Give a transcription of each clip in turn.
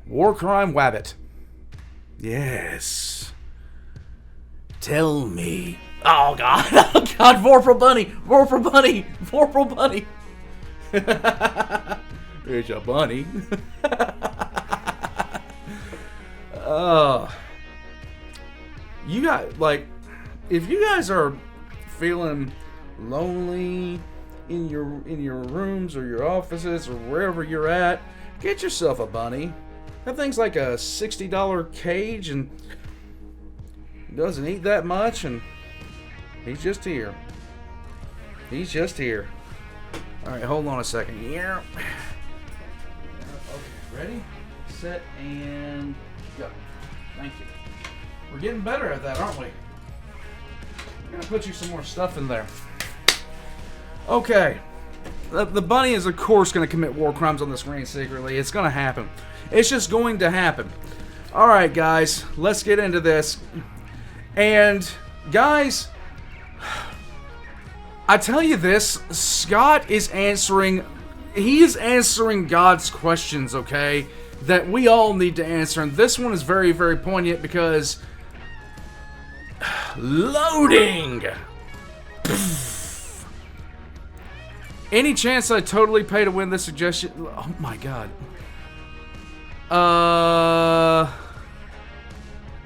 War crime wabbit. Yes. Tell me. Oh god. Oh god. Vorpal bunny. Vorpal bunny. Vorpal bunny. There's a bunny. You got, like, if you guys are feeling lonely in your rooms or your offices or wherever you're at, get yourself a bunny. That thing's like a $60 cage and doesn't eat that much, and he's just here. He's just here. Alright, hold on a second. Yeah. Okay, ready, set, and go. Thank you. We're getting better at that, aren't we? We're gonna put you some more stuff in there. Okay. The bunny is, of course, gonna commit war crimes on the screen secretly. It's gonna happen. It's just going to happen. Alright, guys. Let's get into this. And, guys, I tell you this, Scott is answering... He is answering God's questions, okay? That we all need to answer. And this one is very, very poignant because... Loading! Any chance I totally pay to win this suggestion? Oh my god.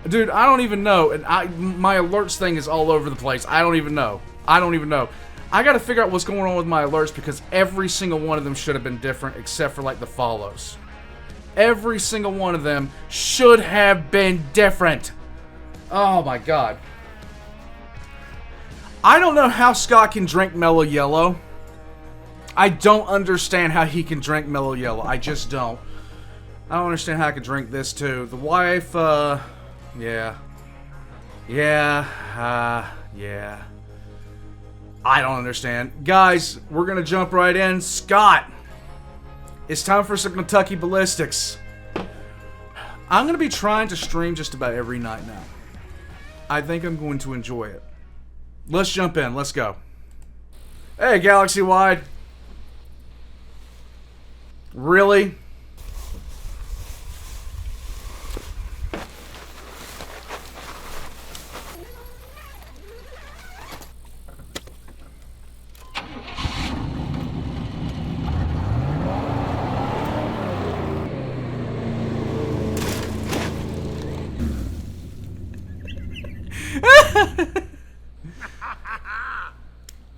Dude, I don't even know. And my alerts thing is all over the place. I don't even know. I gotta figure out what's going on with my alerts because every single one of them should have been different except for like the follows. Every single one of them should have been different. Oh my god. I don't know how Scott can drink Mellow Yellow. I don't understand how he can drink Mellow Yellow. I just don't. I don't understand how I can drink this too. The wife, yeah. Yeah. I don't understand. Guys, we're gonna jump right in. Scott, it's time for some Kentucky Ballistics. I'm gonna be trying to stream just about every night now. I think I'm going to enjoy it. Let's jump in. Let's go. Hey, Galaxy Wide. Really?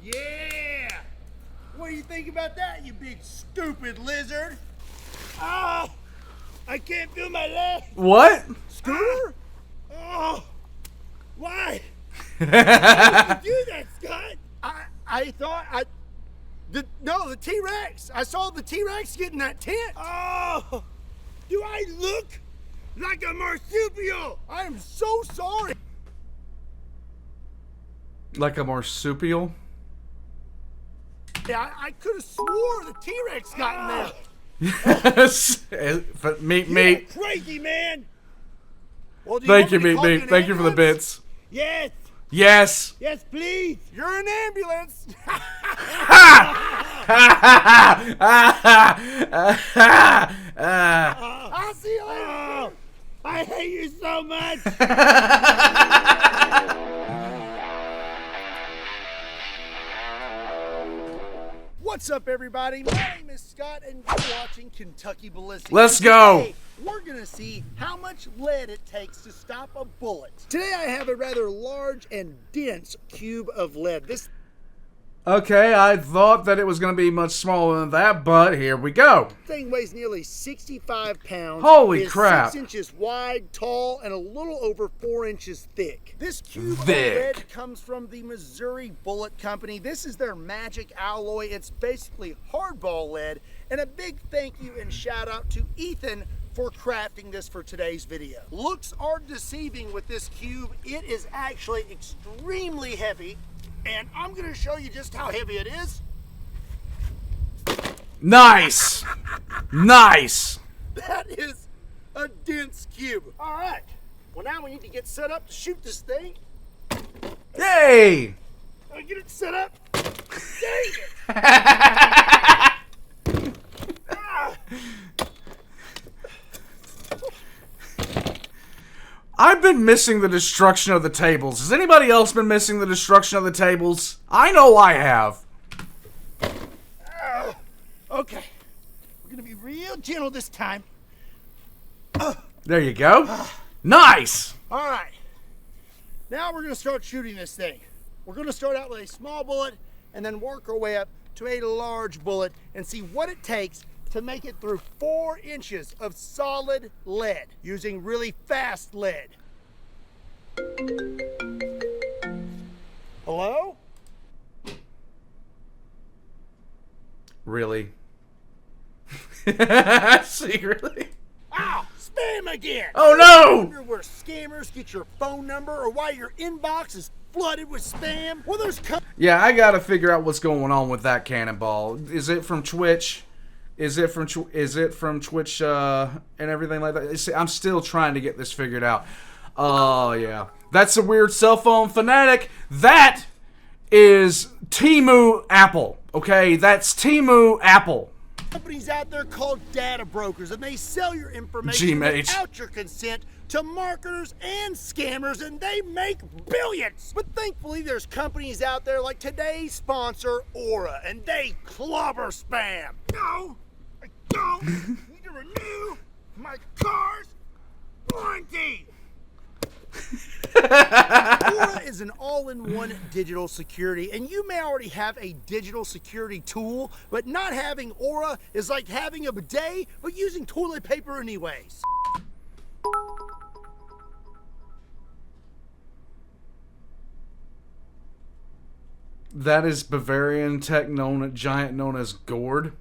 Yeah! What do you think about that, you big stupid lizard? Oh! I can't feel my leg! What? Scooter? Oh! Why? Why did you do that, Scott? I thought no, the T-Rex! I saw the T-Rex get in that tent! Oh! Do I look like a marsupial? I am so sorry! Like a marsupial? Yeah, I could have swore the T-Rex got in there. Yes. Meet. You're crazy, man. Well, Thank you, Meet. Thank you for the bits. Yes. Yes. Yes, please. You're an ambulance. I'll see you later. I hate you so much. What's up, everybody? My name is Scott, and you're watching Kentucky Ballistics. Let's go. Today, we're gonna see how much lead it takes to stop a bullet. Today, I have a rather large and dense cube of lead. This Okay, I thought that it was going to be much smaller than that, but here we go. thing weighs nearly 65 pounds. Holy is crap. 6 inches wide, tall, and a little over 4 inches thick. This cube of Thick. lead comes from the Missouri Bullet Company. This is their magic alloy. It's basically hardball lead. And a big thank you and shout out to Ethan for crafting this for today's video. Looks are deceiving with this cube. It is actually extremely heavy. And I'm gonna show you just how heavy it is. Nice. Nice. That is a dense cube. All right. Well, now we need to get set up to shoot this thing. Hey. Get it set up. Dang it. Ah. been missing the destruction of the tables. Has anybody else been missing the destruction of the tables? I know I have. Okay. We're going to be real gentle this time. There you go. Nice! All right. Now we're going to start shooting this thing. We're going to start out with a small bullet and then work our way up to a large bullet and see what it takes to make it through 4 inches of solid lead using really fast lead. Hello? Really? Secretly? Ow! Spam again! Oh I no! wonder where scammers get your phone number or why your inbox is flooded with spam. Well, there's Yeah, I gotta figure out what's going on with that cannonball. Is it from Twitch? Is it from Twitch and everything like that? See, I'm still trying to get this figured out. Oh yeah, that's a weird cell phone fanatic. That is Temu Apple. Okay, that's Temu Apple. companies out there called data brokers, and they sell your information G-Mate. without your consent to marketers and scammers, and they make billions. But thankfully, there's companies out there like today's sponsor, Aura, and they clobber spam. No, I don't need to renew my car's warranty. Aura is an all-in-one digital security, and you may already have a digital security tool, but not having Aura is like having a bidet, but using toilet paper anyways. That is Bavarian tech giant known as Gord.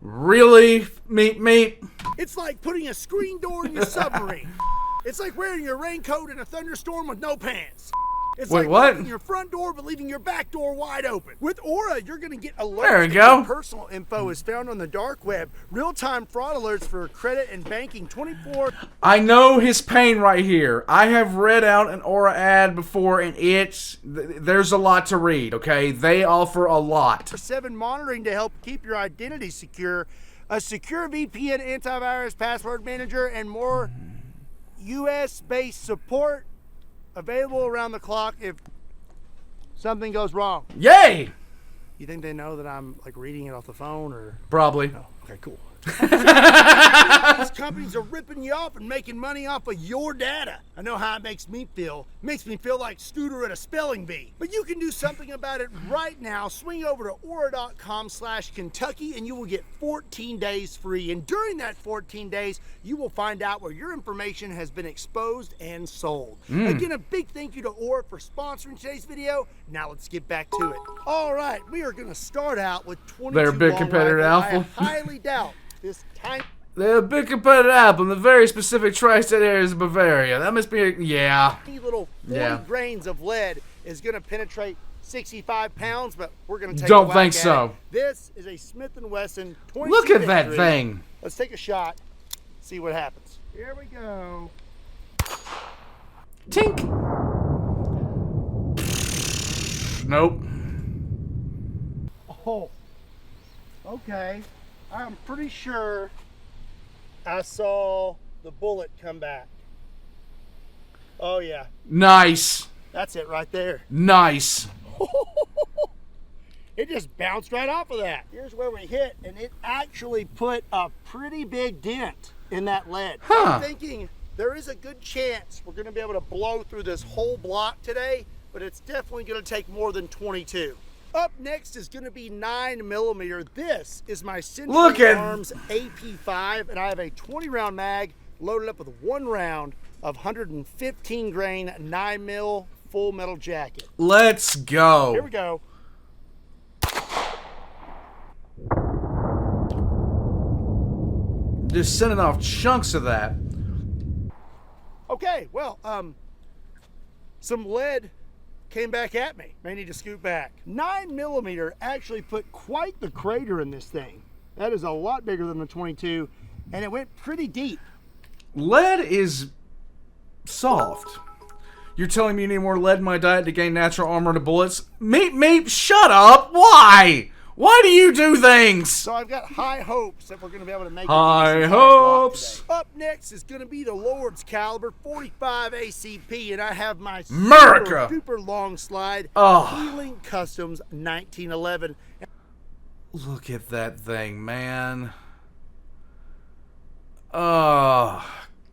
Really? Meep. It's like putting a screen door in your submarine. It's like wearing your raincoat in a thunderstorm with no pants. It's Wait, like what? opening your front door but leaving your back door wide open. With Aura, you're going to get alerts. There we that go. your personal info is found on the dark web. Real-time fraud alerts for credit and banking 24. I know his pain right here. I have read out an Aura ad before, and there's a lot to read, okay? They offer a lot. 7 monitoring to help keep your identity secure, a secure VPN antivirus password manager, and more US-based support available around the clock if something goes wrong. Yay! You think they know that I'm like reading it off the phone or? Probably. Oh, okay, cool. These companies are ripping you off and making money off of your data. I know how it makes me feel. It makes me feel like Scooter at a spelling bee. But you can do something about it right now. Swing over to aura.com/Kentucky and you will get 14 days free. And during that 14 days, you will find out where your information has been exposed and sold. Again, a big thank you to Aura for sponsoring today's video. Now let's get back to it. All right, we are going to start out with 22 They're a big long competitor, rifle. Alpha. I highly doubt this time. They're a big competitive apple in the very specific tri-state areas of Bavaria. That must be yeah. Little 40 grains of lead is going to penetrate 65 pounds, but we're going to take Don't a whack think at so. it. This is a Smith & Wesson 22 Look at that Victory. thing. Let's take a shot, see what happens. Here we go. Tink. Nope. Oh, okay. I'm pretty sure I saw the bullet come back. Oh yeah, Nice. that's it right there. Nice. It just bounced right off of that. Here's where we hit, and it actually put a pretty big dent in that lead. Huh. I'm thinking there is a good chance we're gonna be able to blow through this whole block today, but it's definitely gonna take more than 22. Up next is gonna be 9mm. This is my Look Century at- Arms AP5, and I have a 20 round mag loaded up with 1 round of 115 grain 9mm full metal jacket. Let's Here go. we go. Just sending off chunks of that. Okay, well, some lead came back at me. May need to scoot back. 9mm actually put quite the crater in this thing. That is a lot bigger than the 22, and it went pretty deep. Lead is soft. You're telling me you need more lead in my diet to gain natural armor to bullets? Meep, shut up. Why? Why do you do things? So I've got high hopes that we're going to be able to make High it. hopes. Up next is going to be the Lord's Caliber 45 ACP, and I have my America. super long slide Healing Customs 1911. Look at that thing, man. Oh,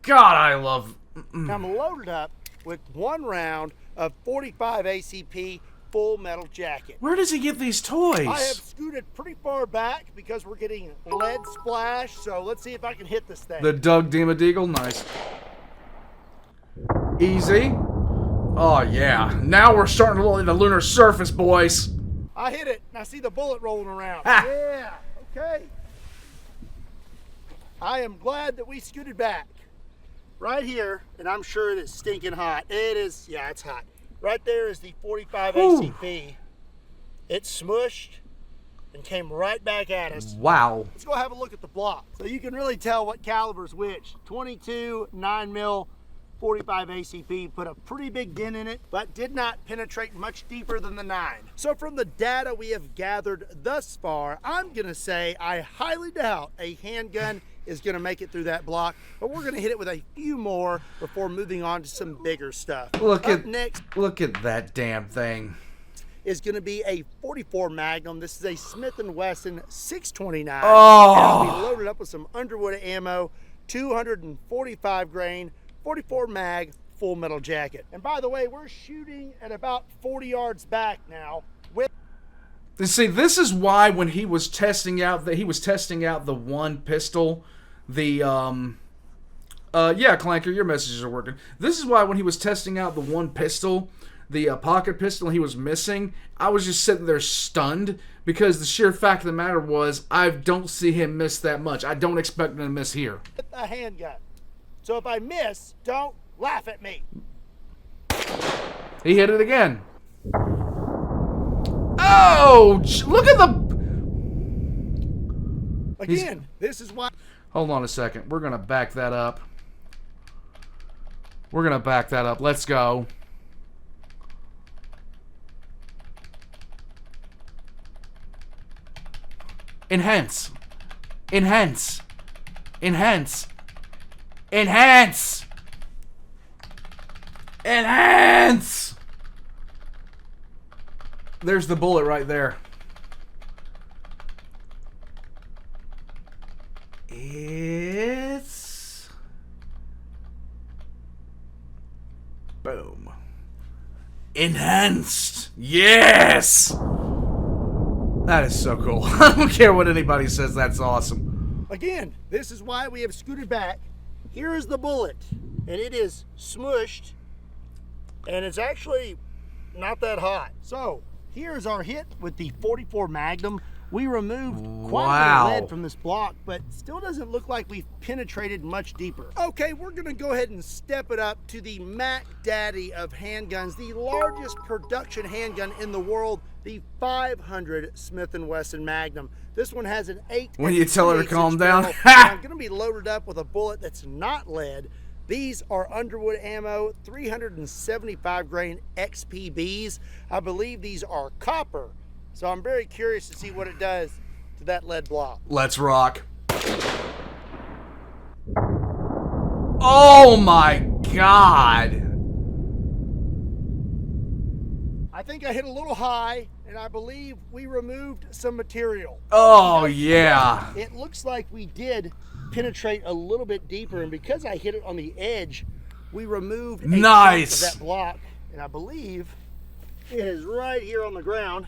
God, I love... I'm loaded up with 1 round of 45 ACP full metal jacket. Where does he get these toys? I have scooted pretty far back because we're getting lead splash, so let's see if I can hit this thing. The Doug Deagle, nice. Easy. Oh, yeah. Now we're starting to look at the lunar surface, boys. I hit it, and I see the bullet rolling around. Ah. Yeah, okay. I am glad that we scooted back. Right here, and I'm sure it is stinking hot. It is, yeah, it's hot. Right there is the 45 ACP. It smushed and came right back at us. Wow. Let's go have a look at the block. So you can really tell what caliber's which. 22, 9mm, 45 ACP put a pretty big dent in it, but did not penetrate much deeper than the 9. So from the data we have gathered thus far, I'm gonna say I highly doubt a handgun is gonna make it through that block, but we're gonna hit it with a few more before moving on to some bigger stuff. Look at that damn thing. Is going to be a 44 Magnum. This is a Smith & Wesson 629. Oh. And I'll be loaded up with some Underwood ammo, 245 grain, 44 mag, full metal jacket. And by the way, we're shooting at about 40 yards back now. See, this is why when he was testing out the one pistol, the yeah, Clanker, your messages are working. This is why when he was testing out the one pistol, the pocket pistol he was missing, I was just sitting there stunned because the sheer fact of the matter was I don't see him miss that much. I don't expect him to miss here. A handgun. So if I miss, don't laugh at me. He hit it again. Oh, look at the... Again, this is why... Hold on a second. We're going to back that up. We're going to back that up. Let's go. Enhance. Enhance. Enhance. Enhance. Enhance. There's the bullet right there. It's... Boom. Enhanced. Yes! That is so cool. I don't care what anybody says, that's awesome. Again, this is why we have scooted back. Here is the bullet, and it is smushed, and it's actually not that hot. So, here's our hit with the 44 Magnum. We removed quite a bit of lead from this block, but still doesn't look like we've penetrated much deeper. Okay, we're gonna go ahead and step it up to the Mac Daddy of handguns, the largest production handgun in the world, the 500 Smith & Wesson Magnum. This one has an 8. When you tell her to calm down. I'm gonna be loaded up with a bullet that's not lead. These are Underwood ammo, 375 grain XPBs. I believe these are copper. So I'm very curious to see what it does to that lead block. Let's rock. Oh my God. I think I hit a little high, and I believe we removed some material. Oh yeah. It looks like we did penetrate a little bit deeper, and because I hit it on the edge, we removed a chunk of that block, and I believe it is right here on the ground.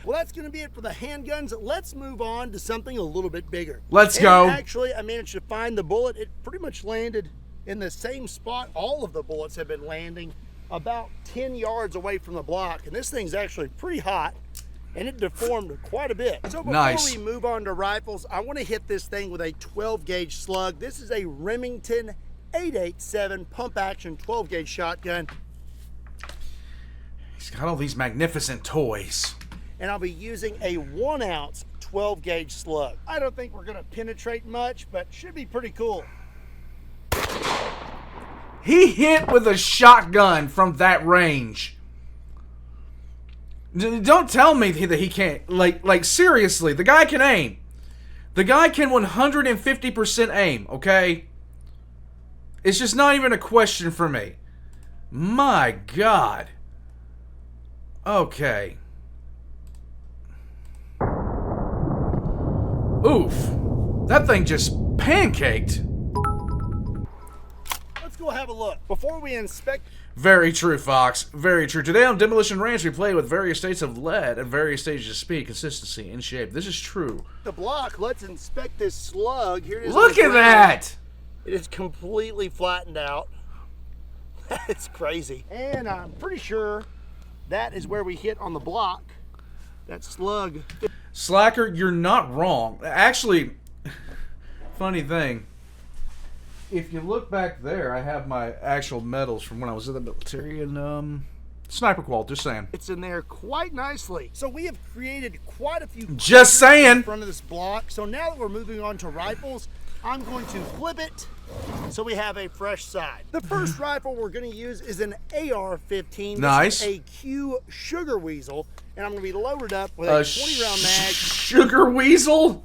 Well, that's going to be it for the handguns. Let's move on to something a little bit bigger. Let's go. Actually, I managed to find the bullet. It pretty much landed in the same spot all of the bullets have been landing, about 10 yards away from the block. And this thing's actually pretty hot, and it deformed quite a bit. So before we move on to rifles, I want to hit this thing with a 12-gauge slug. This is a Remington 887 pump-action 12-gauge shotgun. He's got all these magnificent toys. And I'll be using a 1-ounce 12-gauge slug. I don't think we're going to penetrate much, but should be pretty cool. He hit with a shotgun from that range. Don't tell me that he can't. Like seriously, the guy can aim. The guy can 150% aim, okay? It's just not even a question for me. My God. Okay. Oof. That thing just pancaked. Let's go have a look. Before we inspect... Very true, Fox. Very true. Today on Demolition Ranch, we play with various states of lead and various stages of speed, consistency, and shape. This is true. The block, let's inspect this slug. Here it is. Look at that! It is completely flattened out. It's crazy. And I'm pretty sure that is where we hit on the block. That slug. Slacker, you're not wrong. Actually, funny thing, if you look back there, I have my actual medals from when I was in the military and sniper qual, just saying. It's in there quite nicely. So we have created quite a few just saying in front of this block. So now that we're moving on to rifles, I'm going to flip it so we have a fresh side. The first rifle we're going to use is an AR-15. Nice. This is a Q Sugar Weasel, and I'm going to be loaded up with a 20-round mag. Sugar Weasel?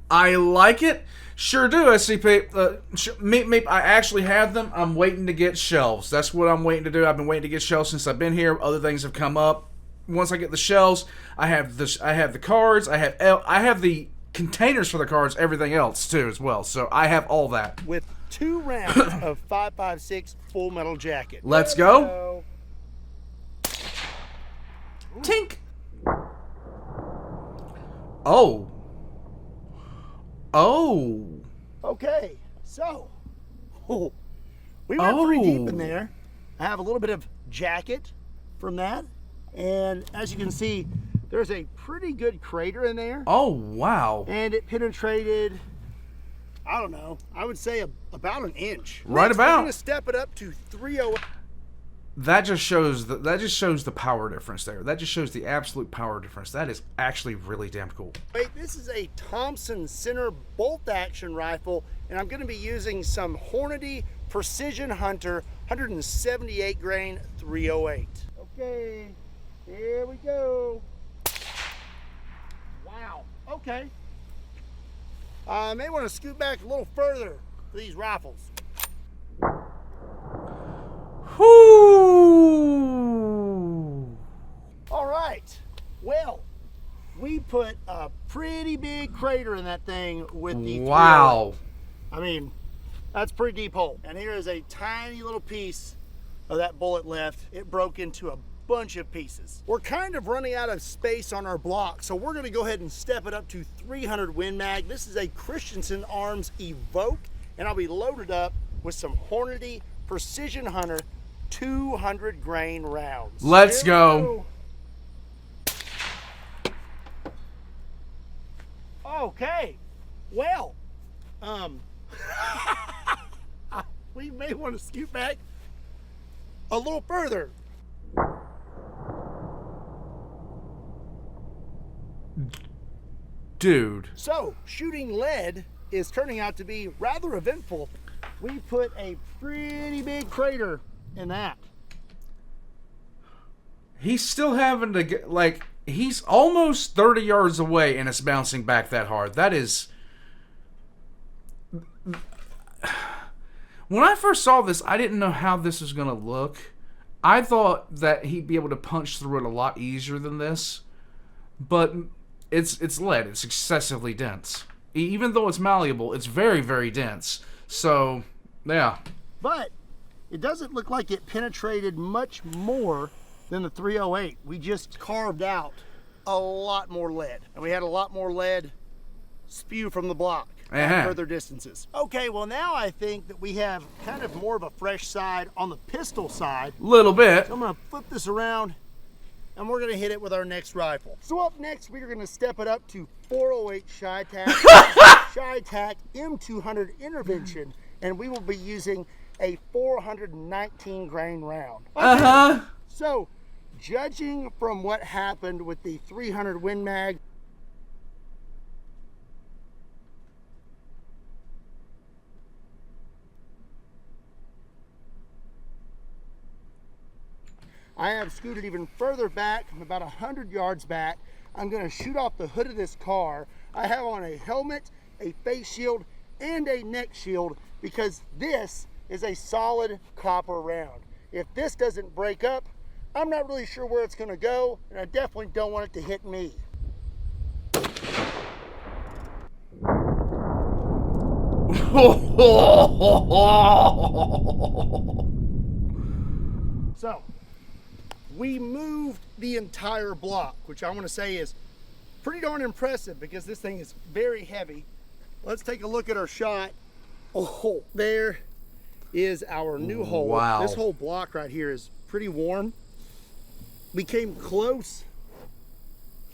I like it. Sure do, SCP. I actually have them. I'm waiting to get shelves. That's what I'm waiting to do. I've been waiting to get shelves since I've been here. Other things have come up. Once I get the shelves, I have the cards. I have the containers for the cards. Everything else too as well. So I have all that. With 2 rounds of 5.56 Full Metal Jacket. Let's go. Tink. Oh. Oh. Okay, so we went pretty deep in there. I have a little bit of jacket from that, and as you can see, there's a pretty good crater in there. Oh, wow. And it penetrated, I don't know, I would say about an inch. Right Next, about. We're gonna step it up to 308. That just shows the power difference there. That just shows the absolute power difference. That is actually really damn cool. Wait, this is a Thompson Center bolt action rifle, and I'm going to be using some Hornady Precision Hunter 178 grain 308. Okay, here we go. Wow. Okay. I may want to scoot back a little further for these rifles. Whoo! All right. Well, we put a pretty big crater in that thing with the wow. 308. I mean, that's a pretty deep hole. And here is a tiny little piece of that bullet left. It broke into a bunch of pieces. We're kind of running out of space on our block, so we're going to go ahead and step it up to 300 Win Mag. This is a Christensen Arms Evoke, and I'll be loaded up with some Hornady Precision Hunter 200 grain rounds. Let's go. Okay. Well, we may want to scoot back a little further. Dude. So, shooting lead is turning out to be rather eventful. We put a pretty big crater in that. He's still having to get, like, he's almost 30 yards away and it's bouncing back that hard. That is... When I first saw this, I didn't know how this was going to look. I thought that he'd be able to punch through it a lot easier than this. But it's lead. It's excessively dense. Even though it's malleable, it's very, very dense. So, yeah. But it doesn't look like it penetrated much more than the 308. We just carved out a lot more lead. And we had a lot more lead spew from the block at further distances. Okay, well now I think that we have kind of more of a fresh side on the pistol side. Little bit. So I'm gonna flip this around and we're gonna hit it with our next rifle. So up next, we're gonna step it up to 408 Chi-Tac, Chi-Tac M200 Intervention, and we will be using a 419 grain round. Okay. So, judging from what happened with the 300 Win Mag, I have scooted even further back, about 100 yards back. I'm going to shoot off the hood of this car. I have on a helmet, a face shield, and a neck shield because this is a solid copper round. If this doesn't break up, I'm not really sure where it's going to go, and I definitely don't want it to hit me. So, we moved the entire block, which I want to say is pretty darn impressive because this thing is very heavy. Let's take a look at our shot. Oh, there is our new hole. Wow. This whole block right here is pretty warm. We came close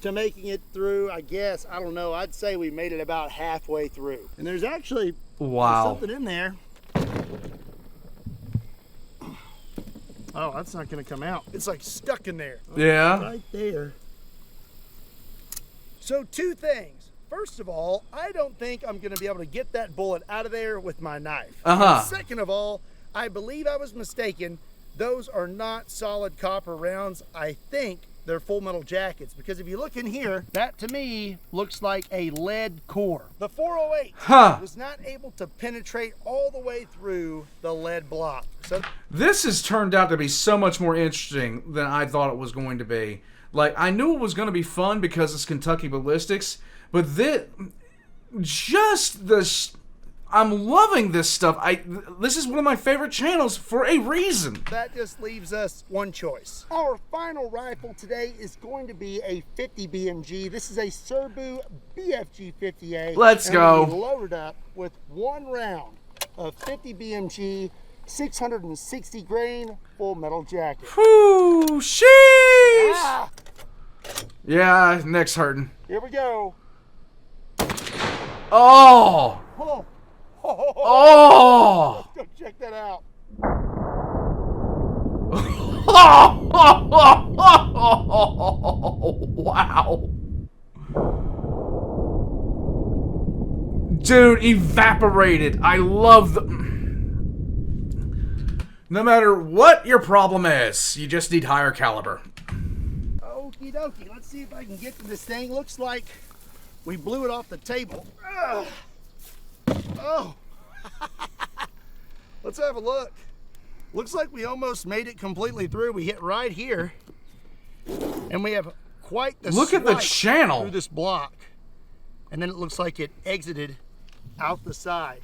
to making it through, I guess. I don't know. I'd say we made it about halfway through. And there's actually something in there. Oh, that's not going to come out. It's like stuck in there. Yeah. Right there. So 2 things. First of all, I don't think I'm going to be able to get that bullet out of there with my knife. And second of all, I believe I was mistaken. Those are not solid copper rounds. I think they're full metal jackets because if you look in here, that to me looks like a lead core. The 408 was not able to penetrate all the way through the lead block. So this has turned out to be so much more interesting than I thought it was going to be. Like, I knew it was going to be fun because it's Kentucky Ballistics, but I'm loving this stuff. This is one of my favorite channels for a reason. That just leaves us one choice. Our final rifle today is going to be a 50 BMG. This is a Serbu BFG 50A. Let's go. We loaded up with 1 round of 50 BMG, 660 grain, full metal jacket. Whew, sheesh! Ah! Yeah, neck's hurting. Here we go. Oh! Oh! Oh! Let's go check that out. Wow. Dude, evaporated. I love the... No matter what your problem is, you just need higher caliber. Okie dokie. Let's see if I can get to this thing. Looks like we blew it off the table. Ugh. Oh. Let's have a look. Looks like we almost made it completely through. We hit right here. And we have quite the look at the swipe channel through this block. And then it looks like it exited out the side.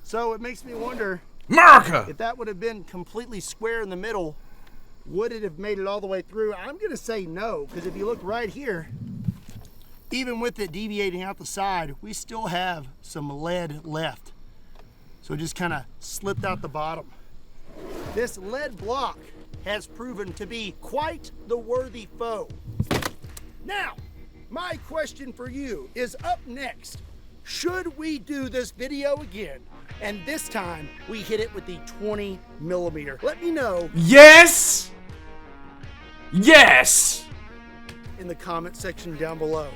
So it makes me wonder, America! if that would have been completely square in the middle, would it have made it all the way through? I'm going to say no, because if you look right here, even with it deviating out the side, we still have some lead left. So it just kind of slipped out the bottom. This lead block has proven to be quite the worthy foe. Now, my question for you is up next. Should we do this video again? And this time, we hit it with the 20 millimeter. Let me know. Yes! Yes! In the comment section down below.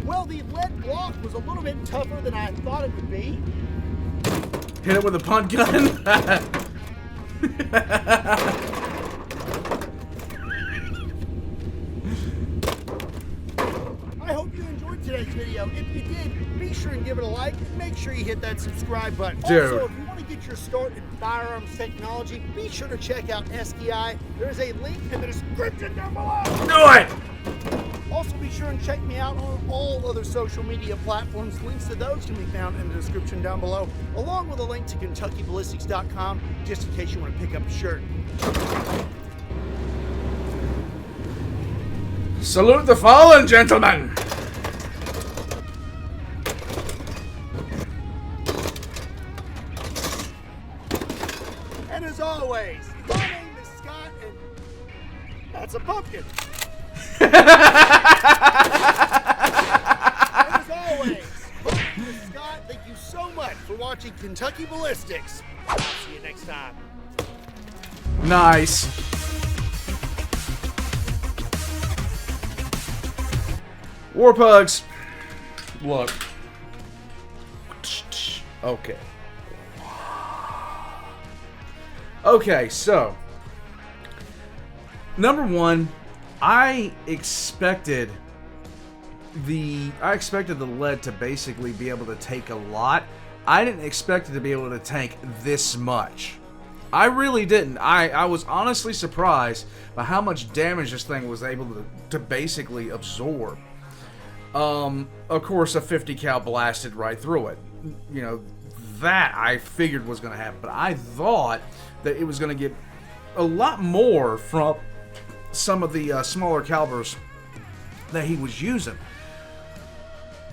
Well, the lead block was a little bit tougher than I thought it would be. Hit it with a punt gun. I hope you enjoyed today's video. If you did, be sure and give it a like and make sure you hit that subscribe button. Dude. Also, if you want to get your start in firearms technology, be sure to check out STI. There's a link in the description down below. Do it! Also, be sure and check me out on all other social media platforms. Links to those can be found in the description down below, along with a link to KentuckyBallistics.com, just in case you want to pick up a shirt. Salute the fallen, gentlemen! And as always, my name is Scott, and that's a pumpkin. And as always, my name is Scott. Thank you so much for watching Kentucky Ballistics. I'll see you next time. Nice. Warpugs. Look. Okay. Okay, so number one, I expected the lead to basically be able to take a lot. I didn't expect it to be able to take this much. I really didn't. I was honestly surprised by how much damage this thing was able to basically absorb. Of course, a 50 cal blasted right through it. You know, that I figured was going to happen, but I thought that it was going to get a lot more from some of the smaller calibers that he was using.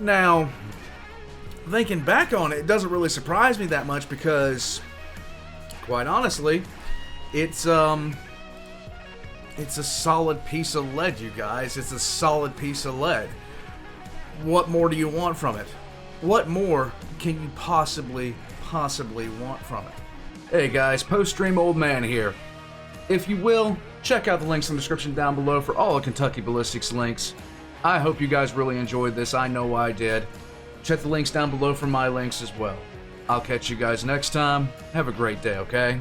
Now, thinking back on it, it doesn't really surprise me that much because, quite honestly, it's a solid piece of lead, you guys. It's a solid piece of lead. What more do you want from it? What more can you possibly want from it? Hey guys, post-stream old man here. If you will, check out the links in the description down below for all the Kentucky Ballistics links. I hope you guys really enjoyed this. I know I did. Check the links down below for my links as well. I'll catch you guys next time. Have a great day, okay?